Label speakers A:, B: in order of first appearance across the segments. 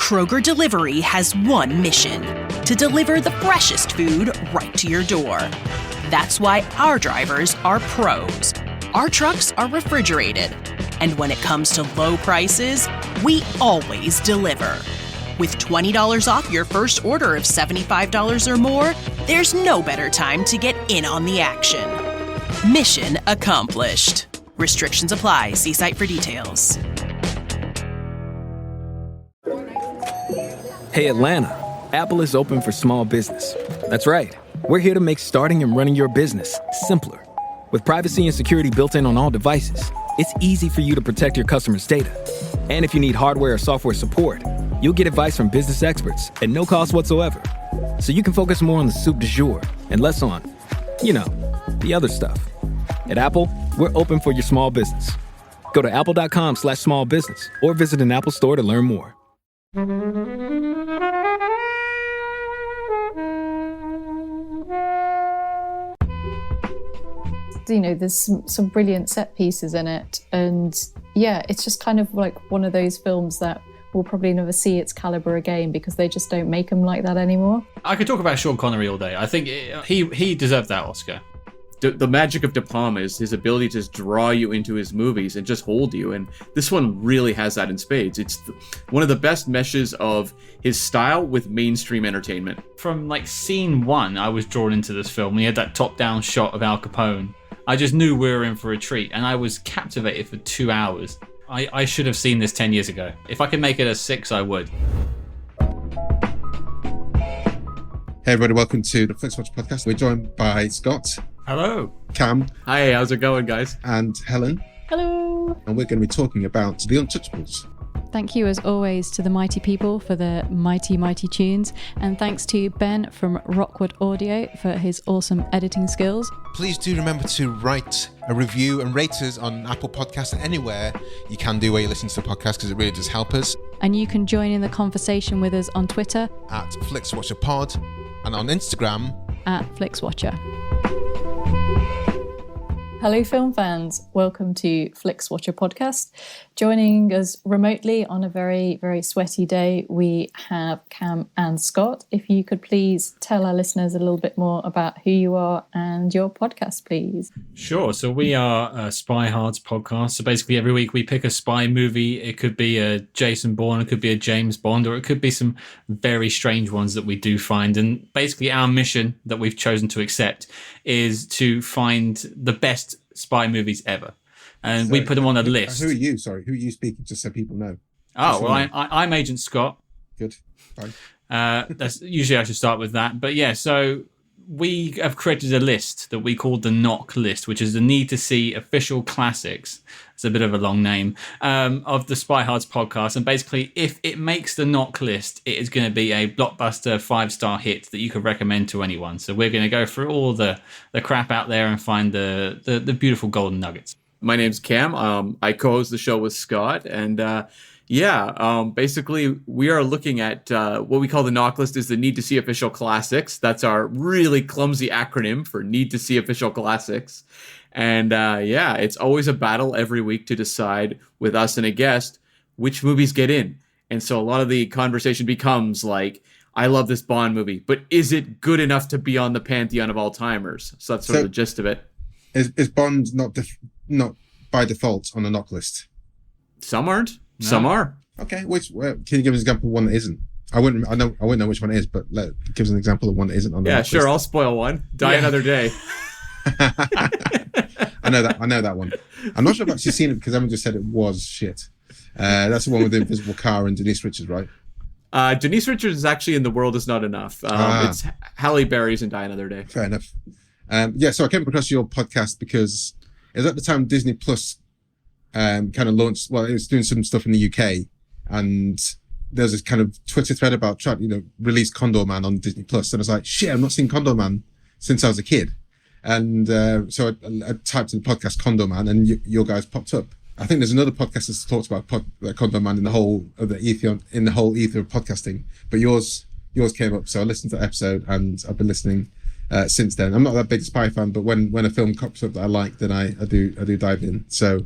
A: Kroger Delivery has one mission: to deliver the freshest food right to your door. That's why our drivers are pros. Our trucks are refrigerated. And when it comes to low prices, we always deliver. With $20 off your first order of $75 or more, there's no better time to get in on the action. Mission accomplished. Restrictions apply. See site for details.
B: Hey, Atlanta. Apple is open for small business. That's right. We're here to make starting and running your business simpler. With privacy and security built in on all devices, it's easy for you to protect your customers' data. And if you need hardware or software support, you'll get advice from business experts at no cost whatsoever. So you can focus more on the soup du jour and less on, the other stuff. At Apple, we're open for your small business. Go to apple.com/small business or visit an Apple store to learn more.
C: There's some brilliant set pieces in it. And yeah, it's just kind of like one of those films that we'll probably never see its caliber again because they just don't make them like that anymore.
D: I could talk about Sean Connery all day. I think he deserved that Oscar.
E: The magic of De Palma is his ability to just draw you into his movies and just hold you. And this one really has that in spades. It's one of the best meshes of his style with mainstream entertainment.
D: From scene one, I was drawn into this film. We had that top-down shot of Al Capone. I just knew we were in for a treat, and I was captivated for 2 hours. I should have seen this 10 years ago. If I could make it a 6, I would.
F: Hey everybody, welcome to the Flixwatcher Podcast. We're joined by Scott.
D: Hello.
F: Cam.
E: Hi, how's it going, guys?
F: And Helen.
C: Hello.
F: And we're going to be talking about The Untouchables.
G: Thank you, as always, to the mighty people for the mighty, mighty tunes. And thanks to Ben from Rockwood Audio for his awesome editing skills.
H: Please do remember to write a review and rate us on Apple Podcasts and anywhere you can do where you listen to the podcast, because it really does help us.
G: And you can join in the conversation with us on Twitter
H: at FlixWatcherPod and on Instagram
G: at FlixWatcher.
C: Hello, film fans. Welcome to Flixwatcher Podcast. Joining us remotely on a very, very sweaty day, we have Cam and Scott. If you could please tell our listeners a little bit more about who you are and your podcast, please.
D: Sure. So we are a SpyHards Podcast. So basically every week we pick a spy movie. It could be a Jason Bourne, it could be a James Bond, or it could be some very strange ones that we do find. And basically our mission that we've chosen to accept is to find the best spy movies ever, and we put them on a list.
F: Who are you? Sorry, who are you speaking? Just so people know.
D: Oh, well, I'm Agent Scott.
F: Good. Fine.
D: That's usually I should start with that, but yeah. So we have created a list that we call the NOC list, which is the need to see official classics. It's a bit of a long name of the SpyHards podcast, and basically, if it makes the NOC list, it is going to be a blockbuster 5-star hit that you could recommend to anyone. So we're going to go through all the crap out there and find the beautiful golden nuggets.
E: My name's Cam. I co-host the show with Scott, and basically we are looking at what we call the NOC list is the Need to See Official Classics. That's our really clumsy acronym for Need to See Official Classics. And it's always a battle every week to decide with us and a guest which movies get in. And so a lot of the conversation becomes like, I love this Bond movie, but is it good enough to be on the pantheon of all-timers? So that's sort of the gist of it.
F: Is Bond not by default on the NOC list?
E: Some aren't.
D: No.
E: Some are.
F: Okay, can you give us an example of one that isn't? I wouldn't know which one it is, but give us an example of one that isn't on the NOC list.
E: Sure, I'll spoil one. Die Another Day.
F: I know that one. I'm not sure I've actually seen it because Emma just said it was shit. That's the one with the invisible car and Denise Richards, right?
E: Denise Richards is actually in The World Is Not Enough. It's Halle Berry's in Die Another Day.
F: Fair enough. So I came across your podcast because it was at the time Disney Plus kind of launched. Well, it was doing some stuff in the UK, and there's this kind of Twitter thread about trying, release Condor Man on Disney Plus, and I was like, shit, I've not seen Condor Man since I was a kid. And so I typed in the podcast Condor Man, and your guys popped up. I think there's another podcast that's talked about Condor Man in the whole of the ether of podcasting, but yours came up, so I listened to the episode, and I've been listening since then. I'm not that big spy fan, but when a film pops up that I like, then I do dive in. So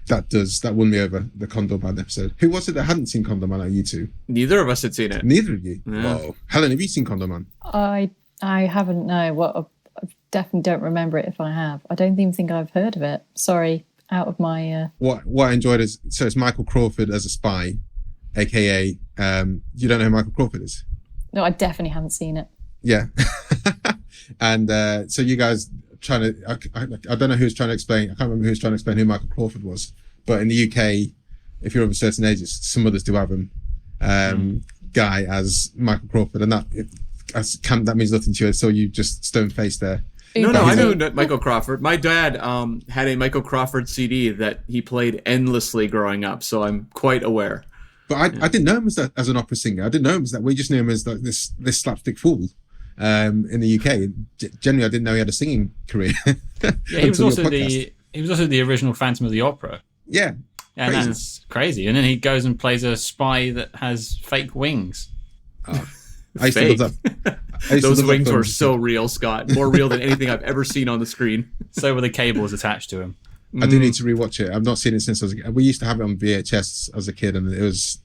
F: That won me over, the Condor Man episode. Who was it that hadn't seen Condor Man out of you two?
E: Neither of us had seen it.
F: Neither of you?
E: Yeah.
F: Whoa. Helen, have you seen Condor Man?
C: I haven't, no. I definitely don't remember it if I have. I don't even think I've heard of it. Sorry, out of my...
F: What I enjoyed is, so it's Michael Crawford as a spy, a.k.a. You don't know who Michael Crawford is?
C: No, I definitely haven't seen it.
F: Yeah. And so you guys trying to... I don't know who's trying to explain... I can't remember who's trying to explain who Michael Crawford was. But in the UK, if you're of a certain age, some others do have him. Guy as Michael Crawford. And that means nothing to you. So you just stone-faced there.
E: No, I know Michael Crawford. My dad had a Michael Crawford CD that he played endlessly growing up, so I'm quite aware.
F: But I didn't know him as an opera singer. I didn't know him as that. We just knew him as like this slapstick fool in the UK. Generally, I didn't know he had a singing career.
D: Yeah, he was also the original Phantom of the Opera.
F: Yeah,
D: and
F: crazy.
D: That's crazy. And then he goes and plays a spy that has fake wings.
F: Oh, I used to love that.
E: Those wings were so real, Scott. More real than anything I've ever seen on the screen.
D: So were the cables attached to him.
F: I do need to rewatch it. I've not seen it since I was a kid. We used to have it on VHS as a kid, and it was,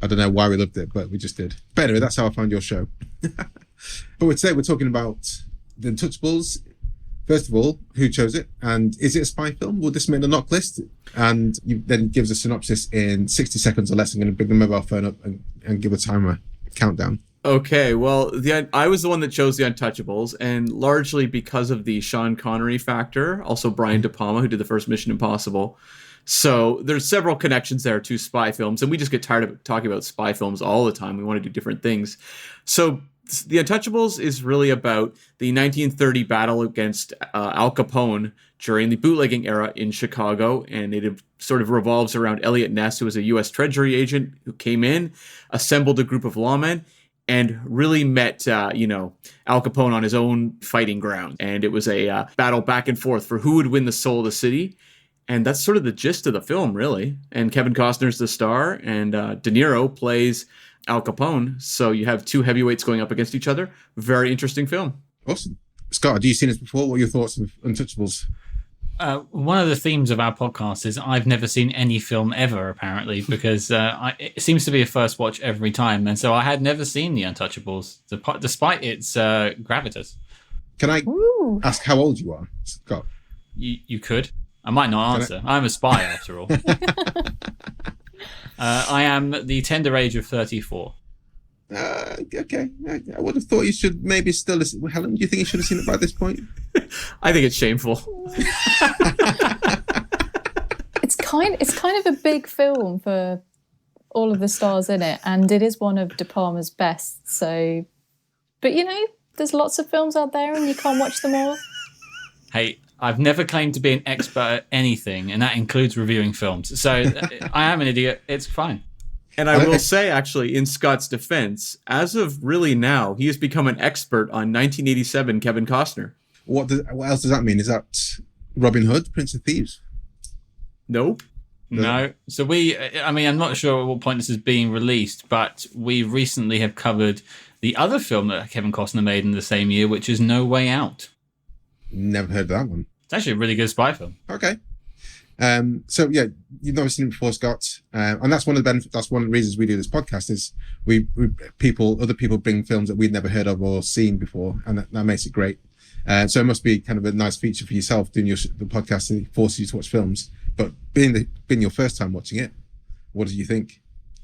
F: I don't know why we loved it, but we just did. But anyway, that's how I found your show. But today we're talking about The Untouchables. First of all, who chose it? And is it a spy film? Will this make the knock list? And you then give us a synopsis in 60 seconds or less. I'm going to bring the mobile phone up and give a timer countdown.
E: Okay, well, I was the one that chose The Untouchables, and largely because of the Sean Connery factor, also Brian De Palma, who did the first Mission Impossible. So there's several connections there to spy films, and we just get tired of talking about spy films all the time. We want to do different things. So The Untouchables is really about the 1930 battle against Al Capone during the bootlegging era in Chicago, and it sort of revolves around Eliot Ness, who was a U.S. Treasury agent who came in, assembled a group of lawmen, and really met, Al Capone on his own fighting ground. And it was a battle back and forth for who would win the soul of the city. And that's sort of the gist of the film, really. And Kevin Costner's the star, and De Niro plays Al Capone. So you have two heavyweights going up against each other. Very interesting film.
F: Awesome. Scott, have you seen this before? What are your thoughts of Untouchables?
D: One of the themes of our podcast is I've never seen any film ever, apparently, because it seems to be a first watch every time. And so I had never seen The Untouchables, despite its gravitas.
F: Can I ask how old you are, Scott?
D: You could. I might not answer. I'm a spy, after all. I am the tender age of 34.
F: Okay. I would have thought you should maybe still listen. Helen, do you think you should have seen it by this point?
E: I think it's shameful.
C: It's kind of a big film for all of the stars in it, and it is one of De Palma's best. So, but there's lots of films out there, and you can't watch them all.
D: Hey, I've never claimed to be an expert at anything, and that includes reviewing films. So I am an idiot. It's fine.
E: And I will say, actually, in Scott's defense, as of really now, he has become an expert on 1987 Kevin Costner.
F: What else does that mean? Is that Robin Hood, Prince of Thieves?
E: Nope.
D: No. So I'm not sure at what point this is being released, but we recently have covered the other film that Kevin Costner made in the same year, which is No Way Out.
F: Never heard of that one.
D: It's actually a really good spy film.
F: Okay. So yeah, you've never seen it before, Scott, and that's one of the benefits. That's one of the reasons we do this podcast is other people bring films that we've never heard of or seen before, and that makes it great. So it must be kind of a nice feature for yourself doing the podcast to force you to watch films. But being your first time watching it, what did you think?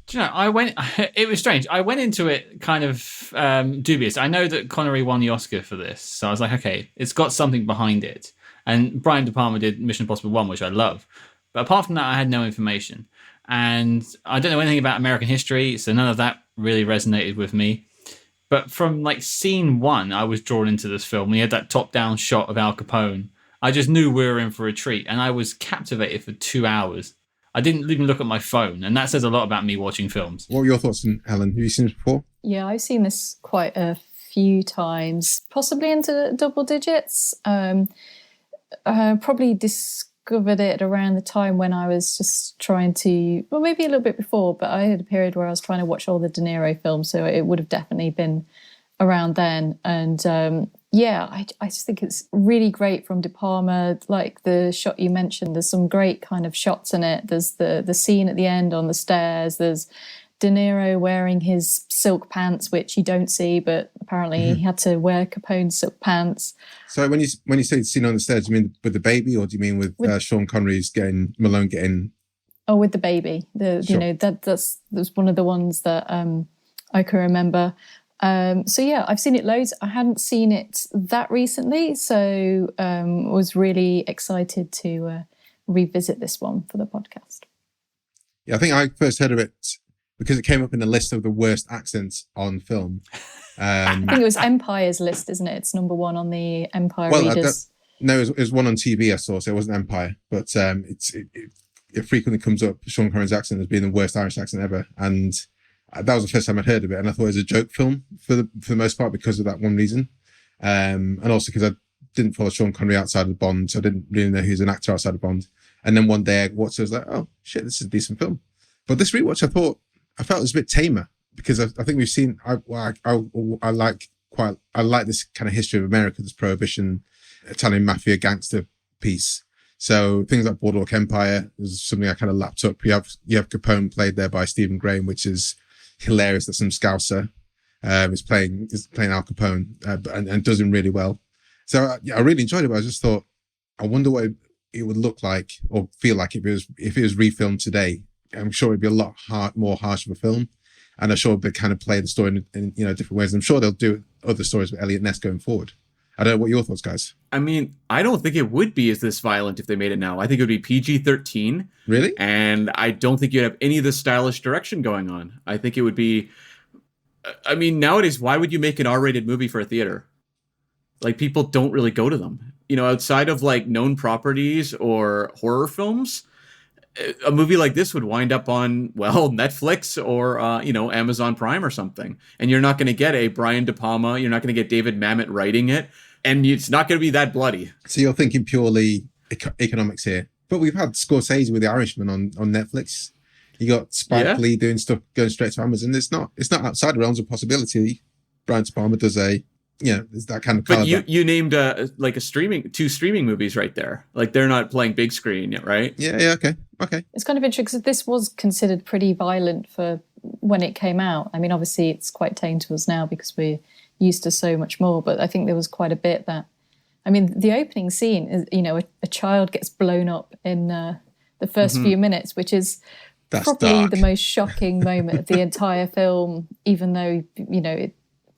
D: Do you know, it was strange. I went into it kind of dubious. I know that Connery won the Oscar for this, so I was like, okay, it's got something behind it. And Brian De Palma did Mission Impossible 1, which I love. But apart from that, I had no information. And I don't know anything about American history, so none of that really resonated with me. But from scene 1, I was drawn into this film. We had that top-down shot of Al Capone. I just knew we were in for a treat, and I was captivated for 2 hours. I didn't even look at my phone, and that says a lot about me watching films.
F: What were your thoughts, Helen? Have you seen this before?
C: Yeah, I've seen this quite a few times, possibly into double digits. Probably discovered it around the time when I was just trying to, well, maybe a little bit before, but I had a period where I was trying to watch all the De Niro films, so it would have definitely been around then. And yeah, I just think it's really great from De Palma. Like the shot you mentioned, there's some great kind of shots in it. There's the scene at the end on the stairs. There's De Niro wearing his silk pants, which you don't see, but apparently he had to wear Capone's silk pants.
F: So when you say scene on the stairs, do you mean with the baby, or do you mean with Sean Connery's Malone getting?
C: Oh, with the baby.
F: Sure.
C: You know, that's one of the ones that I can remember. So yeah, I've seen it loads. I hadn't seen it that recently, so was really excited to revisit this one for the podcast.
F: Yeah, I think I first heard of it because it came up in the list of the worst accents on film.
C: I think it was Empire's list, isn't it? It's number one on the Empire readers.
F: No, it was one on TV I saw, so it wasn't Empire, but it frequently comes up, Sean Connery's accent as being the worst Irish accent ever, and that was the first time I'd heard of it, and I thought it was a joke film for the most part because of that one reason, and also because I didn't follow Sean Connery outside of Bond, so I didn't really know he was an actor outside of Bond. And then one day I watched it, I was like, oh shit, this is a decent film. But this rewatch, I felt it was a bit tamer because I think we've seen. I like this kind of history of America, this Prohibition, Italian mafia gangster piece. So things like Boardwalk Empire is something I kind of lapped up. You have Capone played there by Stephen Graham, which is hilarious. That some Scouser is playing Al Capone and does him really well. So I really enjoyed it. But I just thought, I wonder what it would look like or feel like if it was refilmed today. I'm sure it'd be a lot more harsh of a film, and I'm sure they'd kind of play the story in different ways. I'm sure they'll do other stories with Eliot Ness going forward. I don't know what your thoughts, guys.
E: I mean, I don't think it would be as this violent if they made it now. I think it would be PG-13.
F: Really?
E: And I don't think you'd have any of the stylish direction going on. I think it would be... I mean, nowadays, why would you make an R-rated movie for a theater? Like, people don't really go to them. Outside of, like, known properties or horror films, a movie like this would wind up on, well, Netflix or, Amazon Prime or something. And you're not going to get a Brian De Palma. You're not going to get David Mamet writing it. And it's not going to be that bloody.
F: So you're thinking purely economics here. But we've had Scorsese with The Irishman on Netflix. You got Spike Lee doing stuff going straight to Amazon. It's not outside the realms of possibility. Brian De Palma does there's that kind of caliber.
E: But you named two streaming movies right there. Like, they're not playing big screen yet, right?
F: Yeah, okay.
C: It's kind of interesting because this was considered pretty violent for when it came out. I mean, obviously it's quite tame to us now because we're used to so much more, but I think there was quite a bit that, I mean, the opening scene is, a child gets blown up in the first few minutes, which is probably
F: dark.
C: The most shocking moment of the entire film, even though,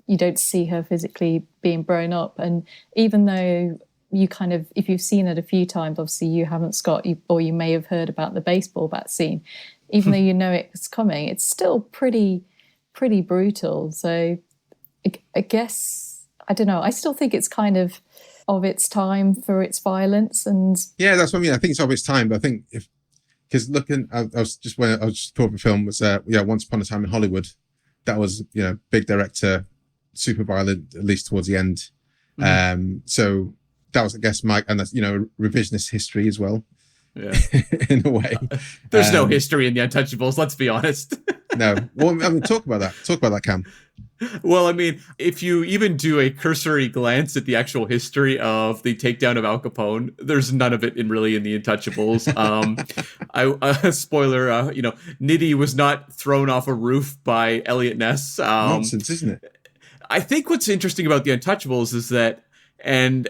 C: you don't see her physically being blown up. And even though you kind of, if you've seen it a few times, obviously you haven't, Scott, or you may have heard about the baseball bat scene, even though you know it's coming, it's still pretty brutal. So I guess, I don't know, I still think it's kind of its time for its violence. And
F: yeah, that's what I mean. I think it's of its time, but I think because looking, I was just thought of a film was Once Upon a Time in Hollywood. That was big director, super violent, at least towards the end. So that was, I guess, and that's revisionist history as well. Yeah, in a way.
E: There's no history in The Untouchables. Let's be honest.
F: No. Well, I mean, talk about that, Cam.
E: Well, I mean, if you even do a cursory glance at the actual history of the takedown of Al Capone, there's none of it in The Untouchables. Spoiler, Nitty was not thrown off a roof by Eliot Ness.
F: Nonsense, isn't it?
E: I think what's interesting about The Untouchables is that, and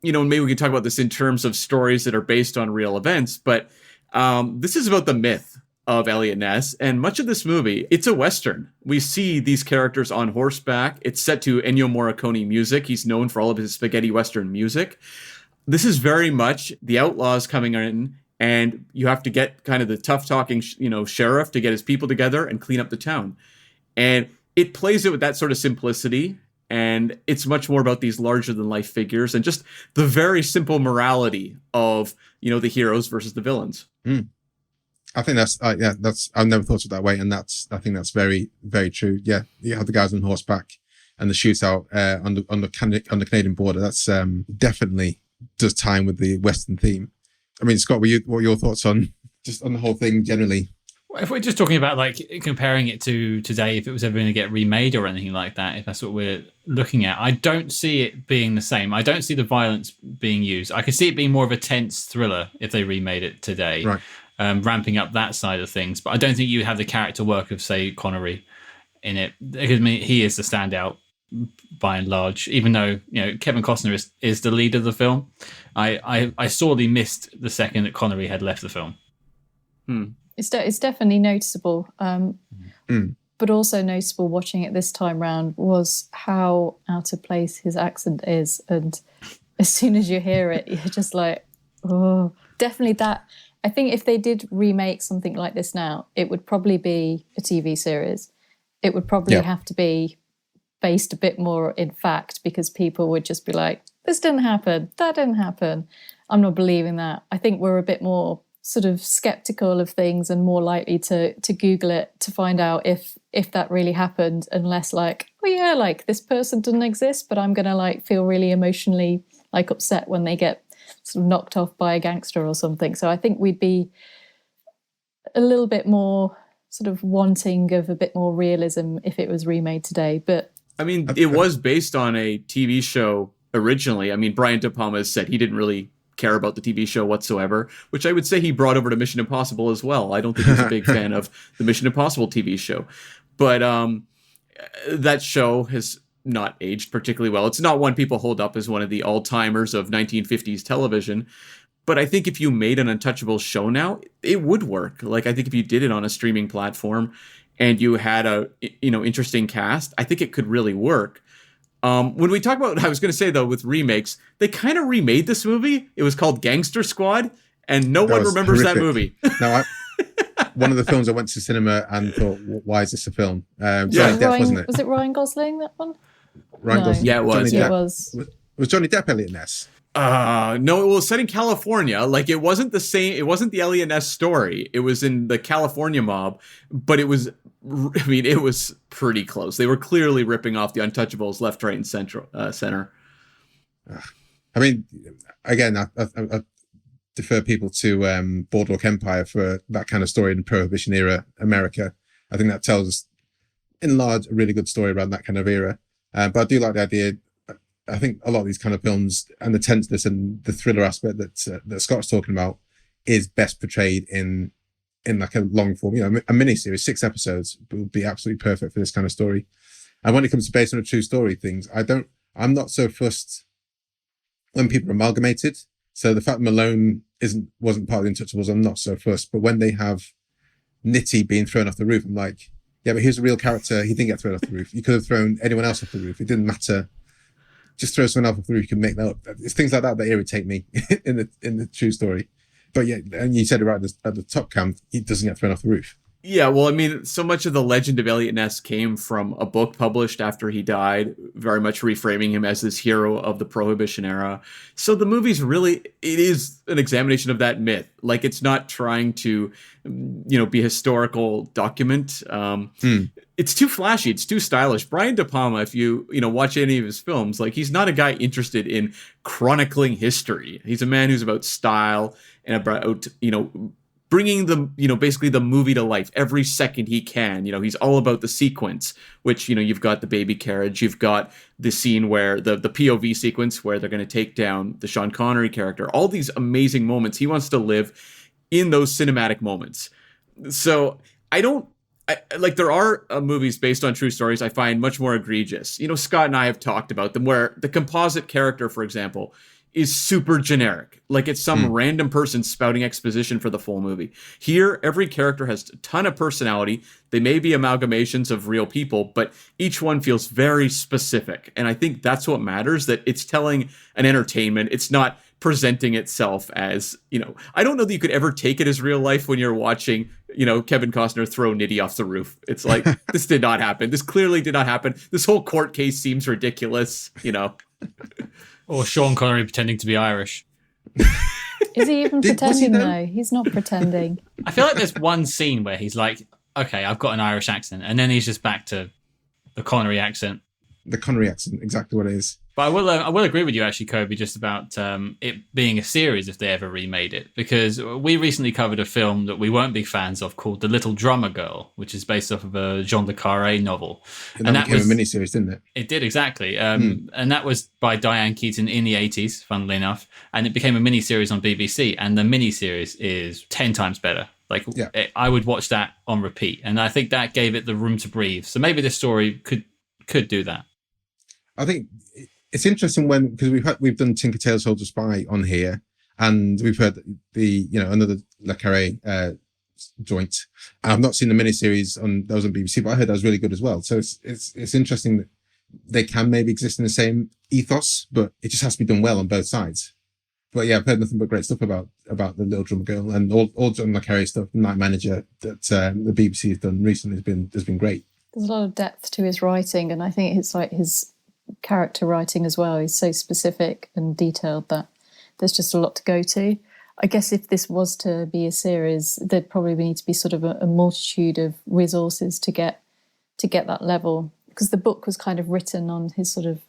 E: maybe we can talk about this in terms of stories that are based on real events, but this is about the myth of Eliot Ness, and much of this movie, it's a Western. We see these characters on horseback. It's set to Ennio Morricone music. He's known for all of his spaghetti Western music. This is very much the outlaws coming in, and you have to get kind of the tough-talking, sheriff to get his people together and clean up the town. And it plays it with that sort of simplicity, and it's much more about these larger-than-life figures and just the very simple morality of, the heroes versus the villains.
F: I think that's I've never thought of it that way, and I think that's very, very true. Yeah, you have the guys on horseback and the shootout on the Canadian border. That's definitely does time with the Western theme. I mean, Scott, what were your thoughts on the whole thing generally?
D: If we're just talking about like comparing it to today, if it was ever going to get remade or anything like that, if that's what we're looking at, I don't see it being the same. I don't see the violence being used. I could see it being more of a tense thriller if they remade it today,
F: Right.
D: Ramping up that side of things. But I don't think you have the character work of, say, Connery in it. Because I mean, he is the standout by and large, even though Kevin Costner is the lead of the film. I sorely missed the second that Connery had left the film.
C: It's definitely noticeable, but also noticeable watching it this time round was how out of place his accent is, and as soon as you hear it, you're just like, oh, definitely that. I think if they did remake something like this now, it would probably be a TV series. It would probably have to be based a bit more in fact, because people would just be like, this didn't happen, that didn't happen. I'm not believing that. I think we're a bit more sort of skeptical of things and more likely to Google it to find out if that really happened, and less like, oh yeah, like this person didn't exist, but I'm gonna like feel really emotionally like upset when they get sort of knocked off by a gangster or something. So I think we'd be a little bit more sort of wanting of a bit more realism if it was remade today. But
E: I mean, it was based on a TV show originally. I mean, Brian De Palma has said he didn't really care about the TV show whatsoever, which I would say he brought over to Mission Impossible as well. I don't think he's a big fan of the Mission Impossible TV show. But that show has not aged particularly well. It's not one people hold up as one of the all-timers of 1950s television. But I think if you made an Untouchables show now, it would work. Like, I think if you did it on a streaming platform and you had a interesting cast, I think it could really work. When we talk about, I was going to say though, with remakes, they kind of remade this movie. It was called Gangster Squad, and no one remembers that movie.
F: No, one of the films I went to cinema and thought, why is this a film? Johnny Depp, wasn't it?
C: Was it Ryan Gosling, that one?
F: Ryan Gosling.
E: Yeah, it was.
C: It was.
F: Was Johnny Depp Eliot Ness?
E: No, it was set in California. Like, it wasn't the same. It wasn't the Eliot Ness story. It was in the California mob, but it was pretty close. They were clearly ripping off the Untouchables left, right, and center.
F: I mean, again, I defer people to Boardwalk Empire for that kind of story in Prohibition-era America. I think that tells us, in large, a really good story around that kind of era. But I do like the idea. I think a lot of these kind of films and the tenseness and the thriller aspect that Scott's talking about is best portrayed in like a long form, a mini series, 6 episodes would be absolutely perfect for this kind of story. And when it comes to based on a true story things, I'm not so fussed when people are amalgamated. So the fact Malone wasn't part of the Untouchables, I'm not so fussed. But when they have Nitti being thrown off the roof, I'm like, yeah, but here's a real character. He didn't get thrown off the roof. You could have thrown anyone else off the roof. It didn't matter. Just throw someone off the roof. You can make that up. It's things like that irritate me in the true story. But yeah, and you said it right at the top, Cam, he doesn't get thrown off the roof.
E: Yeah, well, I mean, so much of the legend of Eliot Ness came from a book published after he died, very much reframing him as this hero of the Prohibition era. So the movie's really, it is an examination of that myth. Like, it's not trying to, be a historical document. It's too flashy. It's too stylish. Brian De Palma, if you watch any of his films, like, he's not a guy interested in chronicling history. He's a man who's about style and about, bringing the, basically the movie to life every second he can. He's all about the sequence, which, you've got the baby carriage, you've got the scene where the POV sequence where they're going to take down the Sean Connery character, all these amazing moments. He wants to live in those cinematic moments. So there are movies based on true stories I find much more egregious. Scott and I have talked about them where the composite character, for example, is super generic. Like, it's some random person spouting exposition for the full movie. Here, every character has a ton of personality. They may be amalgamations of real people, but each one feels very specific. And I think that's what matters, that it's telling an entertainment. It's not presenting itself as, I don't know that you could ever take it as real life when you're watching, Kevin Costner throw Nitti off the roof. It's like, this did not happen. This clearly did not happen. This whole court case seems ridiculous,
D: Or Sean Connery pretending to be Irish.
C: Is he even pretending though? He's not pretending.
D: I feel like there's one scene where he's like, okay, I've got an Irish accent. And then he's just back to the Connery accent.
F: The Connery accent, exactly what it is.
D: But I will agree with you, actually, Kobi, just about it being a series if they ever remade it. Because we recently covered a film that we weren't big fans of called The Little Drummer Girl, which is based off of a Jean le Carré novel.
F: And that became a miniseries, didn't it?
D: It did, exactly. And that was by Diane Keaton in the 80s, funnily enough. And it became a miniseries on BBC. And the miniseries is 10 times better. Like, I would watch that on repeat. And I think that gave it the room to breathe. So maybe this story could do that.
F: I think it's interesting because we've done Tinker Tailor Soldier Spy on here, and we've heard another Le Carré joint. I've not seen the miniseries on BBC, but I heard that was really good as well. So it's interesting that they can maybe exist in the same ethos, but it just has to be done well on both sides. But yeah, I've heard nothing but great stuff about the Little Drummer Girl, and all John Le Carré stuff, Night Manager, that the BBC has done recently has been great.
C: There's a lot of depth to his writing, and I think it's like his character writing as well. He's so specific and detailed that there's just a lot to go to. I guess if this was to be a series, there'd probably need to be sort of a multitude of resources to get that level, because the book was kind of written on his sort of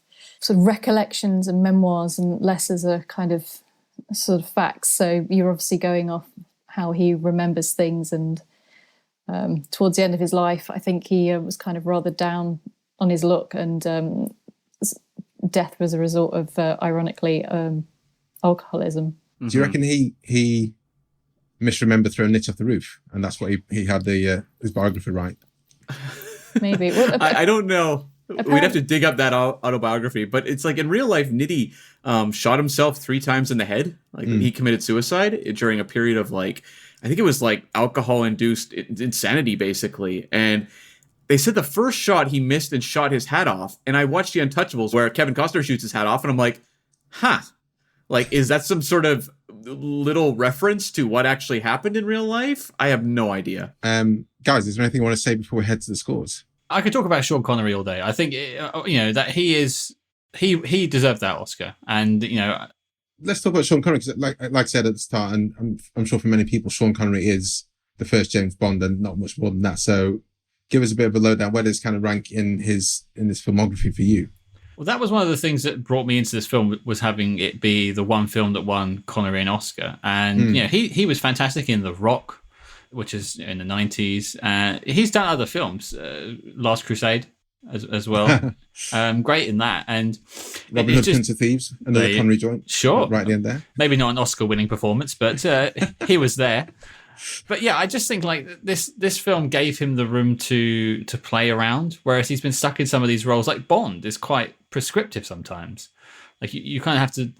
C: recollections and memoirs, and less as a kind of sort of facts. So you're obviously going off how he remembers things, and towards the end of his life, I think he was kind of rather down on his look, and death was a result of, ironically, alcoholism.
F: Do you reckon he misremembered throwing Nitch off the roof, and that's what he had his biography right?
C: Maybe. Well,
E: I don't know. We'd have to dig up that autobiography, but it's like in real life, Nitty shot himself 3 times in the head. Like he committed suicide during a period of I think it was alcohol-induced insanity, basically. And they said the first shot he missed and shot his hat off. And I watched The Untouchables where Kevin Costner shoots his hat off, and I'm like, is that some sort of little reference to what actually happened in real life? I have no idea.
F: Guys, is there anything you want to say before we head to the scores?
D: I could talk about Sean Connery all day. I think that he deserved that Oscar, and
F: let's talk about Sean Connery, because like I said at the start, and I'm sure for many people, Sean Connery is the first James Bond, and not much more than that. So give us a bit of a lowdown. Where does kind of rank in this filmography for you?
D: Well, that was one of the things that brought me into this film, was having it be the one film that won Connery an Oscar. And he was fantastic in The Rock, which is in the 90s. He's done other films, Last Crusade as well. Great in that. And
F: Robin Hood, Prince of Thieves, another Connery joint.
D: Sure.
F: Right at the end there.
D: Maybe not an Oscar-winning performance, but he was there. But yeah, I just think this film gave him the room to play around, whereas he's been stuck in some of these roles. Like Bond is quite prescriptive sometimes. Like you kind of have to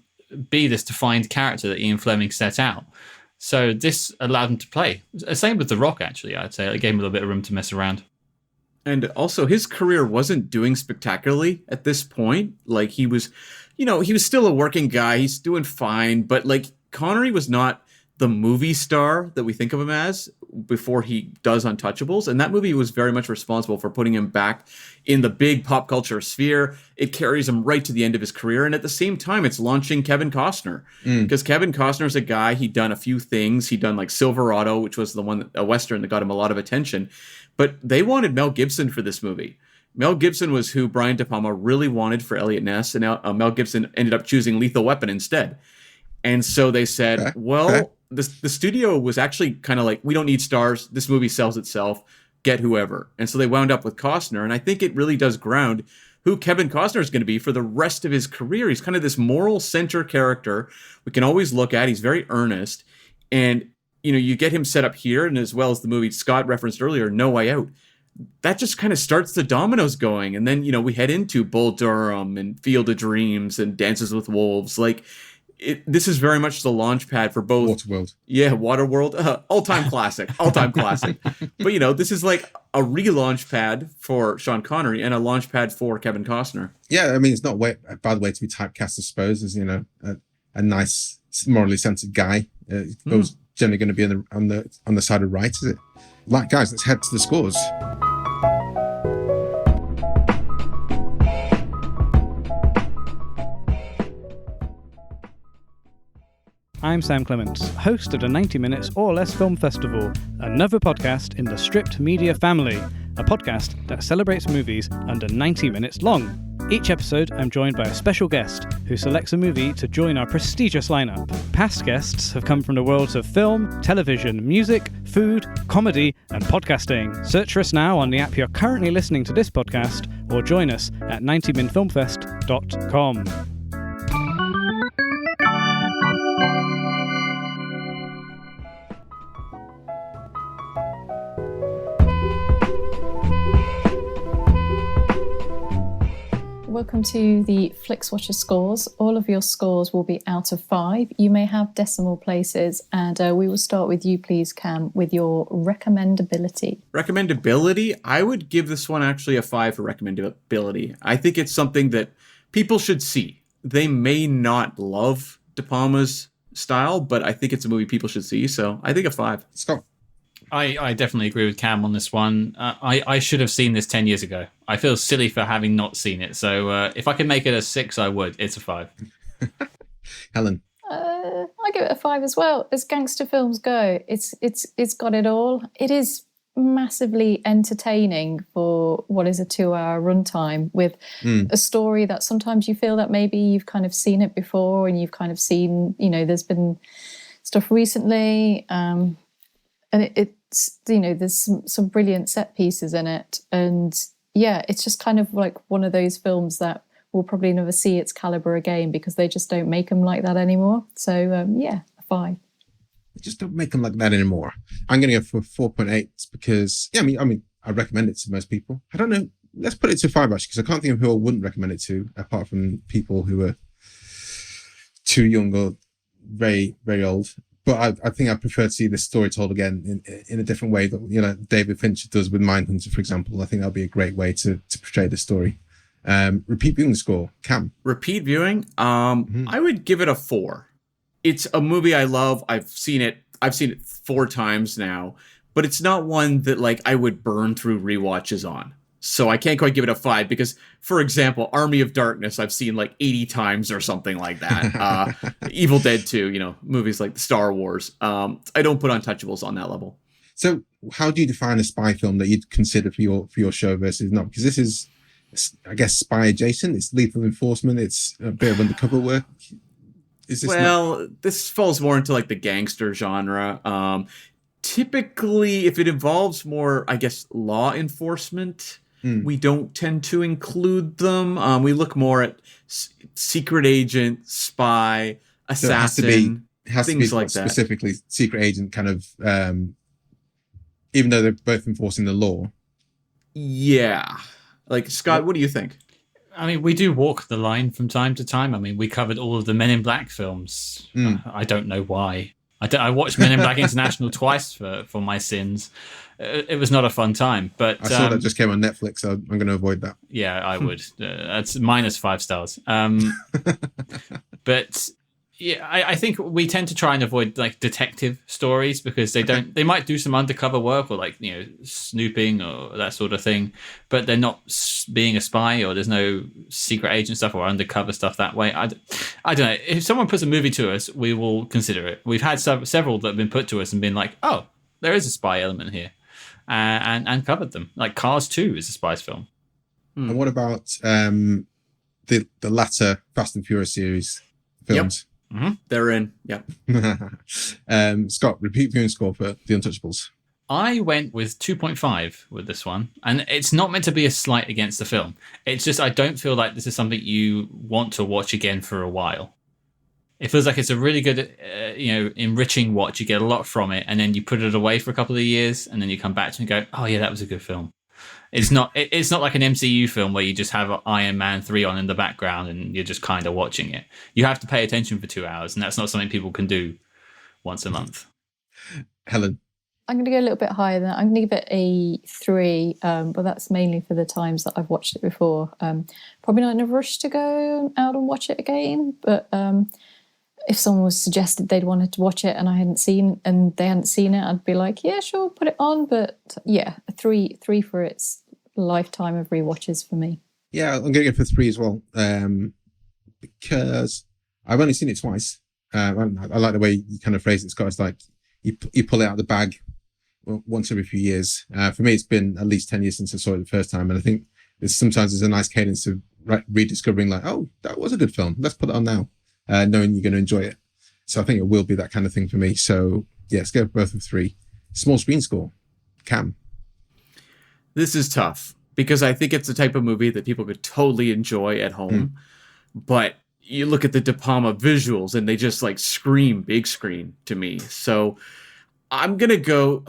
D: be this defined character that Ian Fleming set out. So this allowed him to play. Same with The Rock, actually, I'd say. It gave him a little bit of room to mess around.
E: And also, his career wasn't doing spectacularly at this point. Like, he was still a working guy. He's doing fine. But, Connery was not the movie star that we think of him as before he does Untouchables. And that movie was very much responsible for putting him back in the big pop culture sphere. It carries him right to the end of his career. And at the same time, it's launching Kevin Costner. Because Kevin Costner's a guy, he'd done a few things. He'd done Silverado, which was a Western that got him a lot of attention. But they wanted Mel Gibson for this movie. Mel Gibson was who Brian De Palma really wanted for Eliot Ness. And Mel Gibson ended up choosing Lethal Weapon instead. And so they said, the studio was actually kind of we don't need stars. This movie sells itself. Get whoever. And so they wound up with Costner. And I think it really does ground who Kevin Costner is going to be for the rest of his career. He's kind of this moral center character we can always look at. He's very earnest. And, you get him set up here, and as well as the movie Scott referenced earlier, No Way Out. That just kind of starts the dominoes going. And then, we head into Bull Durham and Field of Dreams and Dances with Wolves. This is very much the launch pad for both.
F: Waterworld.
E: Yeah, Waterworld. All-time classic. All-time classic. But, this is a relaunch pad for Sean Connery and a launch pad for Kevin Costner.
F: Yeah, I mean, it's not a bad way to be typecast, I suppose, as, a nice, morally censored guy. Goes generally going to be on the side of right, is it? Guys, let's head to the scores.
I: I'm Sam Clements, host of the 90 Minutes or Less Film Festival, another podcast in the Stripped Media family, a podcast that celebrates movies under 90 minutes long. Each episode, I'm joined by a special guest who selects a movie to join our prestigious lineup. Past guests have come from the worlds of film, television, music, food, comedy, and podcasting. Search for us now on the app you're currently listening to this podcast, or join us at 90minfilmfest.com.
C: Welcome to the Flixwatcher scores. All of your scores will be out of 5. You may have decimal places, and we will start with you, please, Cam, with your recommendability.
E: Recommendability? I would give this one actually a 5 for recommendability. I think it's something that people should see. They may not love De Palma's style, but I think it's a movie people should see, so I think a 5.
F: Scott.
D: I definitely agree with Cam on this one. I should have seen this 10 years ago. I feel silly for having not seen it. So if I could make it a 6, I would. It's a 5.
F: Helen.
C: I give it a 5 as well. As gangster films go, it's got it all. It is massively entertaining for what is a 2-hour runtime, with a story that sometimes you feel that maybe you've kind of seen it before, and you've kind of seen, there's been stuff recently, and it's, there's some brilliant set pieces in it. And yeah, it's just kind of like one of those films that we'll probably never see its caliber again, because they just don't make them like that anymore. So yeah, a 5.
F: They just don't make them like that anymore. I'm going to go for 4.8 because, I mean, I recommend it to most people. I don't know. Let's put it to 5 actually, because I can't think of who I wouldn't recommend it to, apart from people who are too young or very, very old. But I think I prefer to see this story told again in a different way that, David Fincher does with Mindhunter, for example. I think that'll be a great way to portray the story. Repeat viewing score, Cam.
E: Repeat viewing? I would give it a 4. It's a movie I love. I've seen it 4 times now, but it's not one that I would burn through rewatches on. So I can't quite give it a 5 because, for example, Army of Darkness, I've seen 80 times or something like that. Evil Dead 2, movies like Star Wars. I don't put Untouchables on that level.
F: So how do you define a spy film that you'd consider for your show versus not? Because this is, I guess, spy adjacent. It's lethal enforcement. It's a bit of undercover work.
E: This falls more into the gangster genre. Typically, if it involves more, I guess, law enforcement, we don't tend to include them. We look more at secret agent, spy, assassin, things like that.
F: Specifically, secret agent kind of, even though they're both enforcing the law.
E: Yeah. Scott, what do you think?
D: I mean, we do walk the line from time to time. I mean, we covered all of the Men in Black films. I don't know why. I watched Men in Black International twice for my sins. It was not a fun time. But
F: I saw that just came on Netflix, so I'm going to avoid that.
D: Yeah, I would. That's minus 5 stars. But yeah, I think we tend to try and avoid detective stories because they might do some undercover work or snooping or that sort of thing, but they're not being a spy, or there's no secret agent stuff or undercover stuff that way. I don't know. If someone puts a movie to us, we will consider it. We've had several that have been put to us and been like, oh, there is a spy element here, and covered them. Cars 2 is a spy film.
F: And what about the latter Fast and Furious series films?
E: Yep. Mm-hmm. They're in, yeah.
F: Scott, repeat viewing score for The Untouchables.
D: I went with 2.5 with this one, and it's not meant to be a slight against the film. It's just I don't feel like this is something you want to watch again for a while. It feels like it's a really good, enriching watch. You get a lot from it, and then you put it away for a couple of years, and then you come back to it and go, oh yeah, that was a good film. It's not like an MCU film where you just have Iron Man 3 on in the background and you're just kind of watching it. You have to pay attention for 2 hours, and that's not something people can do once a month.
F: Helen?
C: I'm going to go a little bit higher than that. I'm going to give it a 3, but that's mainly for the times that I've watched it before. Probably not in a rush to go out and watch it again, but if someone was suggested they'd wanted to watch it and they hadn't seen it, I'd be like, yeah, sure, put it on. But yeah, a 3 for its lifetime of rewatches for me.
F: Yeah, I'm going to go for 3 as well, because I've only seen it twice. I like the way you kind of phrase it, Scott. It's like you pull it out of the bag once every few years. For me, it's been at least 10 years since I saw it the first time, and I think sometimes there's a nice cadence to rediscovering like, oh, that was a good film. Let's put it on now, knowing you're going to enjoy it. So I think it will be that kind of thing for me. So yeah, let's go both of 3. Small screen score, Cam.
E: This is tough because I think it's the type of movie that people could totally enjoy at home. But you look at the De Palma visuals and they just like scream big screen to me. So I'm going to go,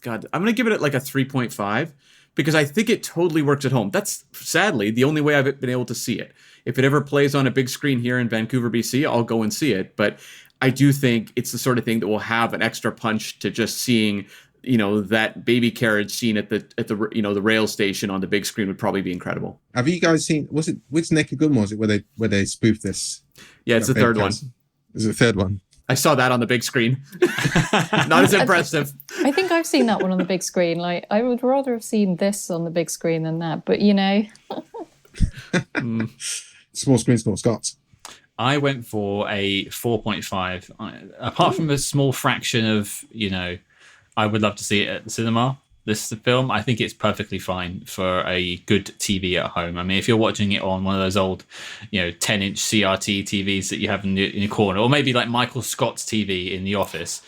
E: I'm going to give it like a 3.5 because I think it totally works at home. That's sadly the only way I've been able to see it. If it ever plays on a big screen here in Vancouver, BC, I'll go and see it. But I do think it's the sort of thing that will have an extra punch to just seeing, that baby carriage scene at the the rail station on the big screen would probably be incredible.
F: Have you guys seen, which Naked Gun was it where they spoofed this?
E: Yeah, it's the third one.
F: Is it the third one?
E: I saw that on the big screen. Not as impressive.
C: I think I've seen that one on the big screen. Like, I would rather have seen this on the big screen than that, but
F: Small screen score, Scott.
D: I went for a 4.5. Apart from a small fraction of, I would love to see it at the cinema. This film, I think it's perfectly fine for a good TV at home. I mean, if you're watching it on one of those old, 10-inch CRT TVs that you have in your corner, or maybe like Michael Scott's TV in the office,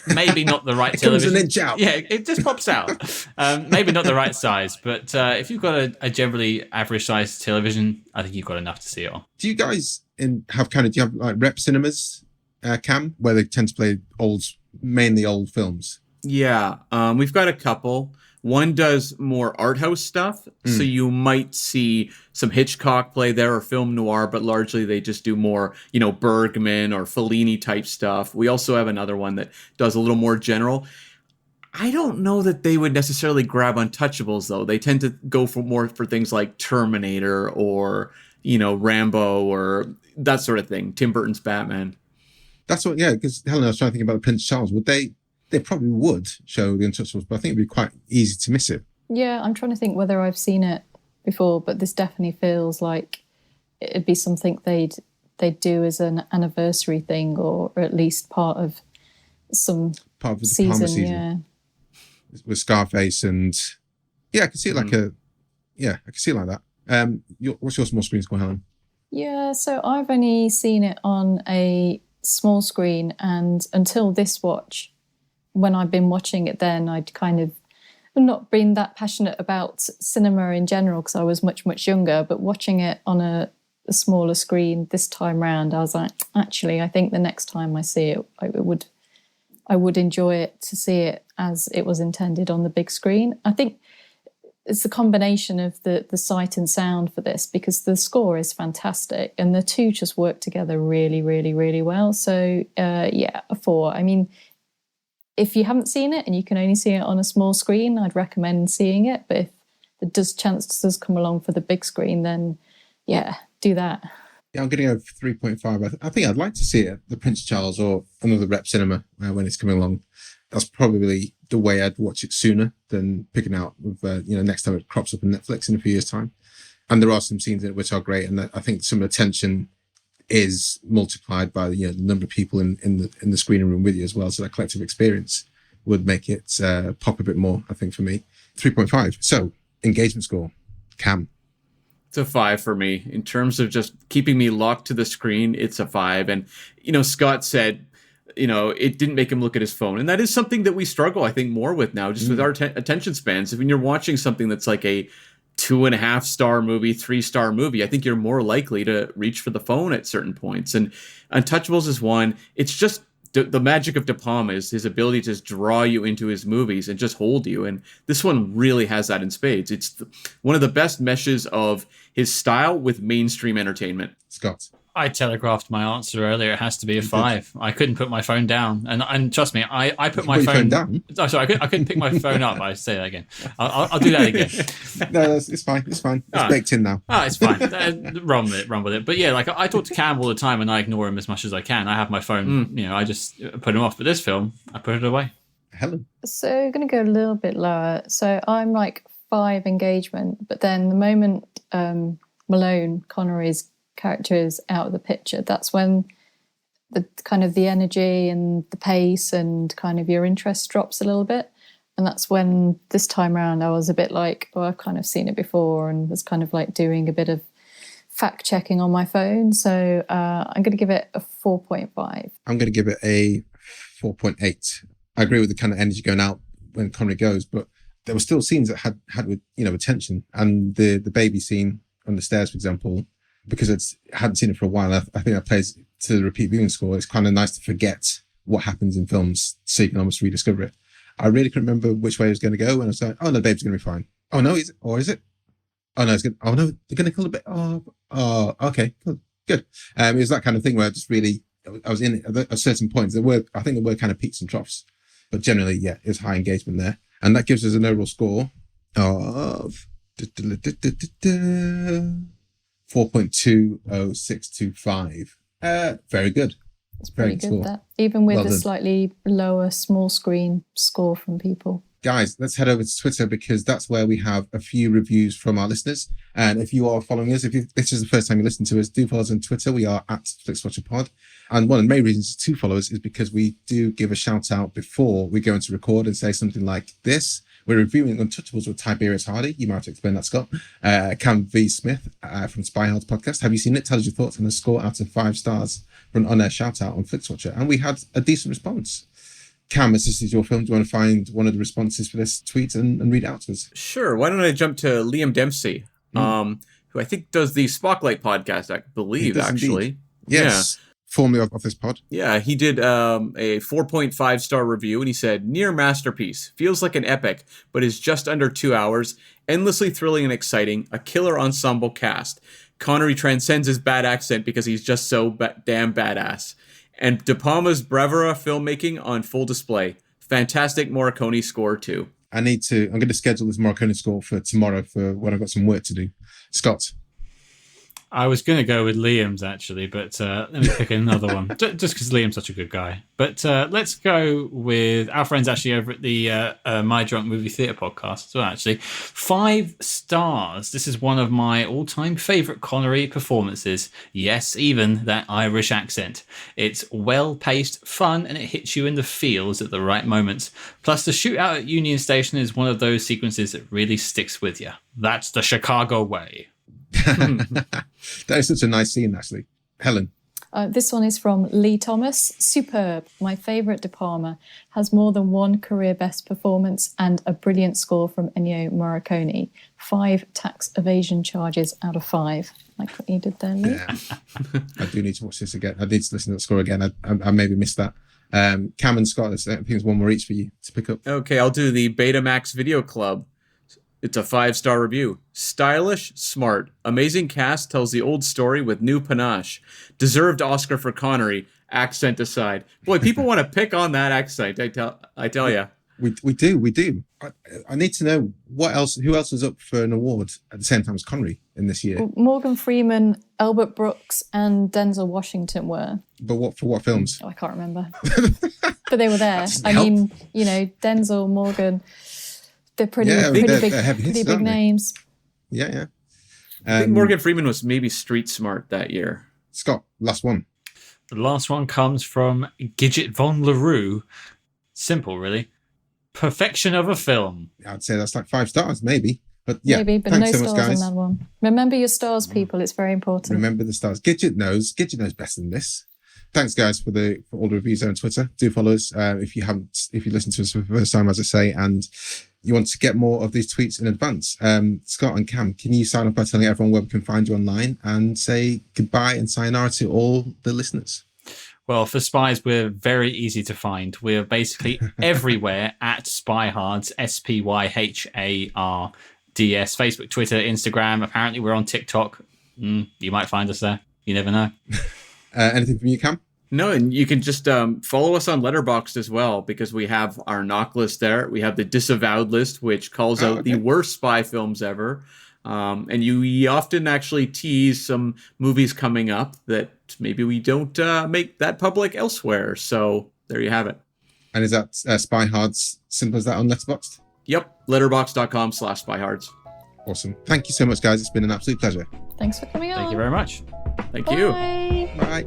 D: maybe not the right television.
F: Comes an inch out.
D: Yeah, it just pops out. Maybe not the right size, but if you've got a generally average sized television, I think you've got enough to see it on.
F: Do you guys do you have like rep cinemas, Cam, where they tend to play mainly old films?
E: Yeah, we've got a couple. One does more art house stuff, so you might see some Hitchcock play there or film noir, but largely they just do more, Bergman or Fellini type stuff. We also have another one that does a little more general. I don't know that they would necessarily grab Untouchables, though. They tend to go for things like Terminator or, Rambo or that sort of thing. Tim Burton's Batman.
F: That's what, yeah, because Helen, I was trying to think about Prince Charles. Would they probably would show The Untouchables, but I think it'd be quite easy to miss it.
C: Yeah, I'm trying to think whether I've seen it before, but this definitely feels like it'd be something they'd do as an anniversary thing, or at least part of some season. Yeah,
F: with Scarface, and yeah, I can see it like I can see it like that. What's your small screen score, Helen?
C: Yeah, so I've only seen it on a small screen, and until this watch, when I've been watching it then, I'd kind of not been that passionate about cinema in general because I was much, much younger, but watching it on a smaller screen this time round, I was like, actually, I think the next time I see it, I would enjoy it to see it as it was intended on the big screen. I think it's the combination of the sight and sound for this, because the score is fantastic and the two just work together really, really, really well. So a 4. I mean, if you haven't seen it and you can only see it on a small screen, I'd recommend seeing it. But if the chance does come along for the big screen, then yeah, do that.
F: Yeah, I'm going to go for 3.5. I think I'd like to see it at the Prince Charles or another rep cinema when it's coming along. That's probably the way I'd watch it sooner than picking out with, next time it crops up on Netflix in a few years' time. And there are some scenes in it which are great. And I think some of the tension is multiplied by the number of people in the screening room with you as well. So that collective experience would make it pop a bit more, I think, for me. 3.5. So engagement score, Cam.
E: It's a 5 for me. In terms of just keeping me locked to the screen, it's a 5. And, Scott said, it didn't make him look at his phone. And that is something that we struggle, I think, more with now, just with our attention spans. If when you're watching something that's like a 2.5-star movie, 3-star movie, I think you're more likely to reach for the phone at certain points. And Untouchables is one. It's just the magic of De Palma is his ability to just draw you into his movies and just hold you. And this one really has that in spades. It's one of the best meshes of his style with mainstream entertainment.
F: Scott.
D: I telegraphed my answer earlier. It has to be a 5. I couldn't put my phone down, and trust me, I put my phone down. Oh, sorry, I couldn't pick my phone up. I say that again. I'll do that again.
F: No, it's fine. It's fine. It's baked in now.
D: It's fine. Run with it. But yeah, like I talk to Cam all the time, and I ignore him as much as I can. I have my phone. I just put him off. But this film, I put it away.
F: Helen.
C: So I'm going to go a little bit lower. So I'm like 5 engagement, but then the moment Malone, Connery's character, is out of the picture, that's when the kind of the energy and the pace and kind of your interest drops a little bit. And that's when this time around I was a bit like, I've kind of seen it before, and was kind of like doing a bit of fact checking on my phone. So I'm going to give it a 4.5.
F: I'm going to give it a 4.8. I agree with the kind of energy going out when Connery goes, but there were still scenes that had with, with tension. And the baby scene on the stairs, for example, because I hadn't seen it for a while, I think that plays to the repeat viewing score. It's kind of nice to forget what happens in films so you can almost rediscover it. I really couldn't remember which way it was going to go, and I was like, oh no, the baby's going to be fine. Oh no, is it? Oh no, oh no, they're going to kill the baby. Oh, okay, good. It was that kind of thing where I just really, I was in it at certain points. I think there were kind of peaks and troughs, but generally, yeah, it was high engagement there. And that gives us an overall score of 4.20625. Very good.
C: It's pretty good, that. Even with the slightly lower small screen score from people.
F: Guys, let's head over to Twitter because that's where we have a few reviews from our listeners. And if you are following us, if this is the first time you listen to us, do follow us on Twitter. We are at Flixwatcher Pod. And one of the main reasons to follow us is because we do give a shout out before we go into record and say something like this. We're reviewing Untouchables with Tiberius Hardy. You might have to explain that, Scott. Cam V. Smith from SpyHards Podcast. Have you seen it? Tell us your thoughts on a score out of 5 stars for an on-air shout out on Flixwatcher. And we had a decent response. Cam, as this is your film, do you want to find one of the responses for this tweet and read it out to us?
E: Sure. Why don't I jump to Liam Dempsey, who I think does the Spotlight podcast, I believe, actually.
F: Indeed. Yes. Yeah. Formerly of this pod.
E: Yeah, he did a 4.5-star review, and he said, near masterpiece. Feels like an epic, but is just under 2 hours. Endlessly thrilling and exciting. A killer ensemble cast. Connery transcends his bad accent because he's just so damn badass. And De Palma's bravura filmmaking on full display. Fantastic Morricone score, too.
F: I'm going to schedule this Morricone score for tomorrow for when I've got some work to do. Scott?
D: I was going to go with Liam's, actually, but let me pick another one, just because Liam's such a good guy. But let's go with our friends actually over at the My Drunk Movie Theatre podcast as well, actually. 5 stars. This is one of my all-time favourite Connery performances. Yes, even that Irish accent. It's well-paced, fun, and it hits you in the feels at the right moments. Plus, the shootout at Union Station is one of those sequences that really sticks with you. That's the Chicago way.
F: That is such a nice scene, actually. Helen?
C: This one is from Lee Thomas. Superb. My favourite De Palma. Has more than one career best performance and a brilliant score from Ennio Morricone. 5 tax evasion charges out of 5. Like what you did there, Lee.
F: Yeah. I do need to watch this again. I need to listen to the score again. I maybe missed that. Cam and Scott, I think there's one more each for you to pick up.
E: Okay, I'll do the Betamax Video Club. It's a 5-star review. Stylish, smart, amazing cast tells the old story with new panache. Deserved Oscar for Connery, accent aside. Boy, people want to pick on that accent, I tell you.
F: We do. I need to know who else was up for an award at the same time as Connery in this year.
C: Well, Morgan Freeman, Albert Brooks, and Denzel Washington were.
F: But for what films?
C: Oh, I can't remember. But they were there. I mean, Denzel, Morgan... They're pretty big names.
F: Yeah.
E: I think Morgan Freeman was maybe street smart that year.
F: Scott, last one.
D: The last one comes from Gidget von LaRue. Simple, really. Perfection of a film.
F: I'd say that's like 5 stars, maybe. But yeah,
C: maybe, but
F: thanks
C: no
F: so much,
C: stars
F: guys.
C: on that one. Remember your stars, people. It's very important.
F: Remember the stars. Gidget knows better than this. Thanks, guys, for all the reviews there on Twitter. Do follow us if you listened to us for the first time, as I say, and you want to get more of these tweets in advance. Scott and Cam, can you sign off by telling everyone where we can find you online and say goodbye and sayonara to all the listeners?
D: Well, for Spies, we're very easy to find. We're basically everywhere at SpyHards, SpyHards, Facebook, Twitter, Instagram. Apparently, we're on TikTok. You might find us there. You never know.
F: Anything from you, Cam?
E: No, and you can just follow us on Letterboxd as well, because we have our knock list there. We have the disavowed list, which calls out the worst spy films ever. And we often actually tease some movies coming up that maybe we don't make that public elsewhere. So there you have it.
F: And is that SpyHards simple as that on Letterboxd?
E: Yep, letterboxd.com/SpyHards.
F: Awesome. Thank you so much, guys. It's been an absolute pleasure.
C: Thanks for coming on.
D: Thank you very much.
E: Thank you.
F: Bye.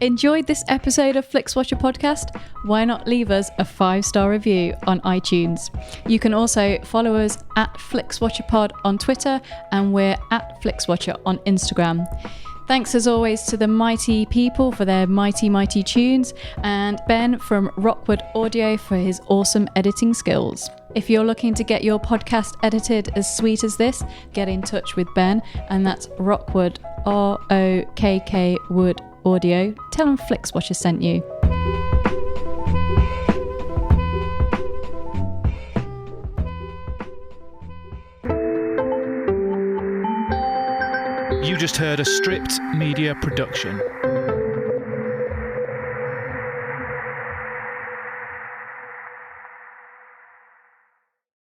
G: Enjoyed this episode of Flixwatcher Podcast? Why not leave us a 5-star review on iTunes? You can also follow us at FlixWatcherPod on Twitter, and we're at FlixWatcher on Instagram. Thanks as always to the mighty people for their mighty, mighty tunes, and Ben from Rockwood Audio for his awesome editing skills. If you're looking to get your podcast edited as sweet as this, get in touch with Ben, and that's Rockwood, R-O-K-K Wood Audio. Tell them Flixwatcher sent you.
J: You just heard a Stripped Media production.